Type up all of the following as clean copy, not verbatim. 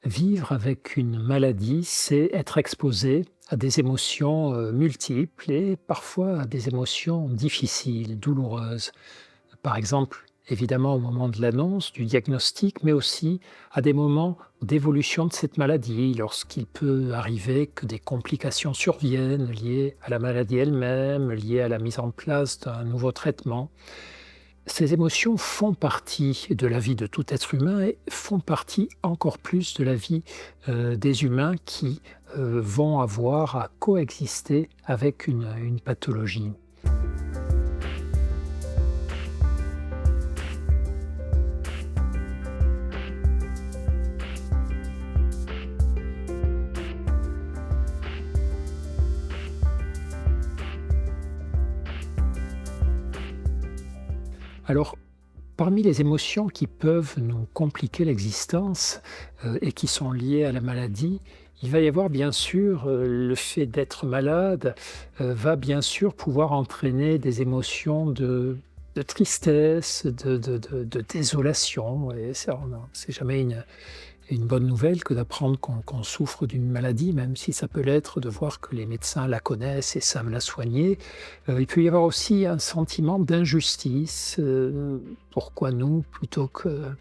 Vivre avec une maladie, c'est être exposé à des émotions, multiples et parfois à des émotions difficiles, douloureuses. Par exemple, évidemment au moment de l'annonce, du diagnostic, mais aussi à des moments d'évolution de cette maladie, lorsqu'il peut arriver que des complications surviennent liées à la maladie elle-même, liées à la mise en place d'un nouveau traitement. Ces émotions font partie de la vie de tout être humain et font partie encore plus de la vie, des humains qui, vont avoir à coexister avec une pathologie. Alors, parmi les émotions qui peuvent nous compliquer l'existence, et qui sont liées à la maladie, il va y avoir bien sûr, le fait d'être malade, va bien sûr pouvoir entraîner des émotions de tristesse, de désolation et ça c'est jamais une bonne nouvelle que d'apprendre qu'on souffre d'une maladie, même si ça peut l'être de voir que les médecins la connaissent et savent la soigner. Il peut y avoir aussi un sentiment d'injustice, pourquoi nous plutôt que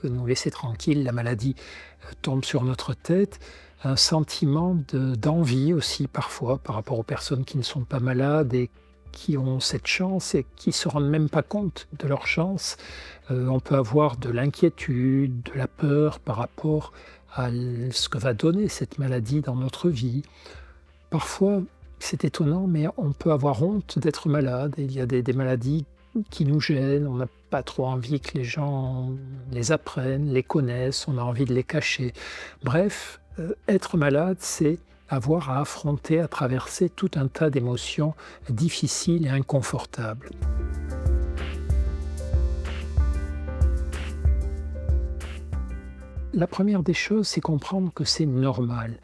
nous laisser tranquilles, la maladie, tombe sur notre tête. Un sentiment d'envie aussi parfois par rapport aux personnes qui ne sont pas malades et qui ont cette chance et qui se rendent même pas compte de leur chance. On peut avoir de l'inquiétude, de la peur par rapport à ce que va donner cette maladie dans notre vie. Parfois, c'est étonnant, mais on peut avoir honte d'être malade. Il y a des maladies qui nous gênent, on n'a pas trop envie que les gens les apprennent, les connaissent, on a envie de les cacher. Bref, être malade, c'est avoir à affronter, à traverser tout un tas d'émotions difficiles et inconfortables. La première des choses, c'est comprendre que c'est normal.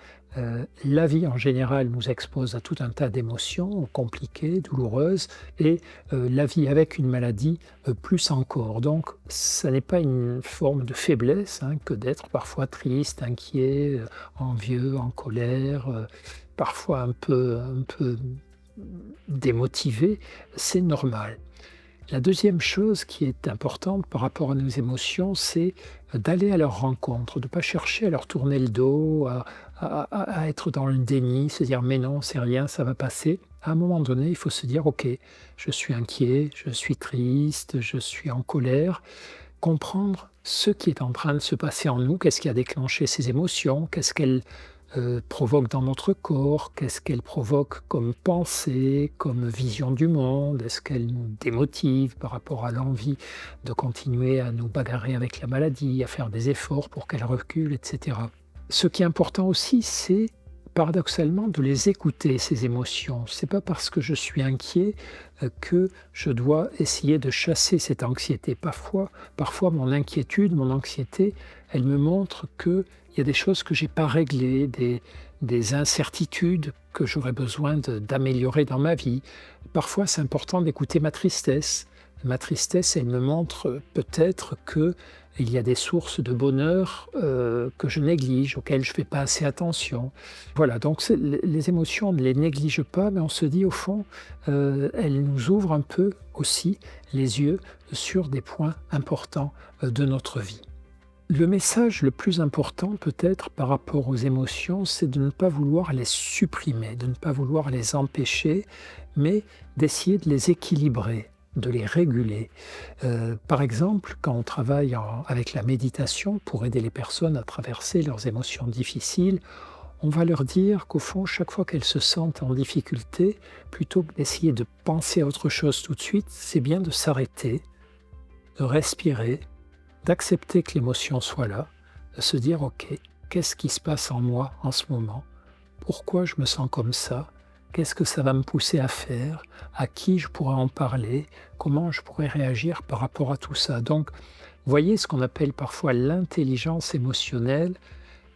La vie en général nous expose à tout un tas d'émotions compliquées, douloureuses et la vie avec une maladie, plus encore. Donc ça n'est pas une forme de faiblesse, hein, que d'être parfois triste, inquiet, envieux, en colère, parfois un peu démotivé, c'est normal. La deuxième chose qui est importante par rapport à nos émotions, c'est d'aller à leur rencontre, de ne pas chercher à leur tourner le dos, à être dans le déni, se dire: «Mais non, c'est rien, ça va passer». À un moment donné, il faut se dire: «OK, je suis inquiet, je suis triste, je suis en colère». Comprendre ce qui est en train de se passer en nous, qu'est-ce qui a déclenché ces émotions, qu'est-ce qu'elles provoque dans notre corps, qu'est-ce qu'elle provoque comme pensée, comme vision du monde, est-ce qu'elle nous démotive par rapport à l'envie de continuer à nous bagarrer avec la maladie, à faire des efforts pour qu'elle recule, et cetera. Ce qui est important aussi, c'est paradoxalement de les écouter, ces émotions. C'est pas parce que je suis inquiet, que je dois essayer de chasser cette anxiété. Parfois mon inquiétude, mon anxiété, elle me montre qu'il y a des choses que j'ai pas réglées, des incertitudes que j'aurais besoin d'améliorer dans ma vie. Parfois, c'est important d'écouter ma tristesse. Ma tristesse, elle me montre peut-être qu'il y a des sources de bonheur, que je néglige, auxquelles je fais pas assez attention. Voilà, donc les émotions, on ne les néglige pas, mais on se dit au fond, elles nous ouvrent un peu aussi les yeux sur des points importants, de notre vie. Le message le plus important peut-être par rapport aux émotions, c'est de ne pas vouloir les supprimer, de ne pas vouloir les empêcher, mais d'essayer de les équilibrer, de les réguler. Par exemple, quand on travaille avec la méditation pour aider les personnes à traverser leurs émotions difficiles, on va leur dire qu'au fond, chaque fois qu'elles se sentent en difficulté, plutôt que d'essayer de penser à autre chose tout de suite, c'est bien de s'arrêter, de respirer, d'accepter que l'émotion soit là, de se dire: «OK, qu'est-ce qui se passe en moi en ce moment? Pourquoi je me sens comme ça? Qu'est-ce que ça va me pousser à faire? À qui je pourrais en parler? Comment je pourrais réagir par rapport à tout ça?» Donc, voyez ce qu'on appelle parfois l'intelligence émotionnelle,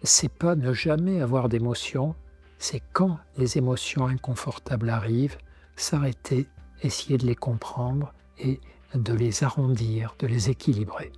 c'est pas ne jamais avoir d'émotions, c'est quand les émotions inconfortables arrivent, s'arrêter, essayer de les comprendre et de les arrondir, de les équilibrer.